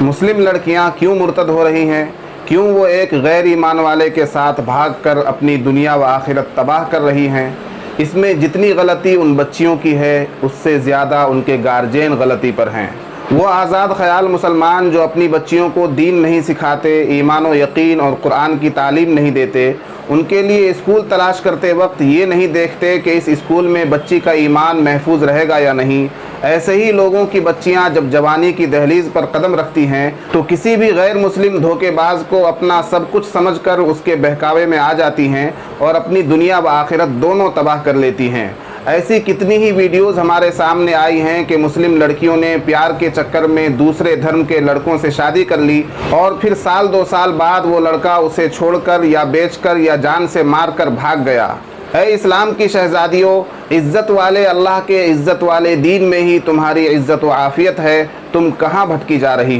मुस्लिम लड़कियां क्यों मुर्तद हो रही हैं? क्यों वो एक गैर ईमान वाले के साथ भागकर अपनी दुनिया व आखिरत तबाह कर रही हैं? इसमें जितनी गलती उन बच्चियों की है, उससे ज़्यादा उनके गार्जियन गलती पर हैं। वो आज़ाद ख़याल मुसलमान जो अपनी बच्चियों को दीन नहीं सिखाते, ईमान व यकीन और कुरान की तालीम नहीं देते, उनके लिए स्कूल तलाश करते वक्त ये नहीं देखते कि इस स्कूल में बच्ची का ईमान महफूज रहेगा या नहीं। ऐसे ही लोगों की बच्चियां जब जवानी की दहलीज पर कदम रखती हैं तो किसी भी गैर मुस्लिम धोखेबाज को अपना सब कुछ समझकर उसके बहकावे में आ जाती हैं और अपनी दुनिया व आखिरत दोनों तबाह कर लेती हैं। ऐसी कितनी ही वीडियोज़ हमारे सामने आई हैं कि मुस्लिम लड़कियों ने प्यार के चक्कर में दूसरे धर्म के लड़कों से शादी कर ली और फिर साल 2 साल बाद वो लड़का उसे छोड़कर या बेचकर या जान से मारकर भाग गया। ऐ इस्लाम की शहजादियों, इज़्ज़त वाले अल्लाह के इज़्ज़त वाले दीन में ही तुम्हारी इज़्ज़त व आफ़ियत है। तुम कहाँ भटकी जा रही हो?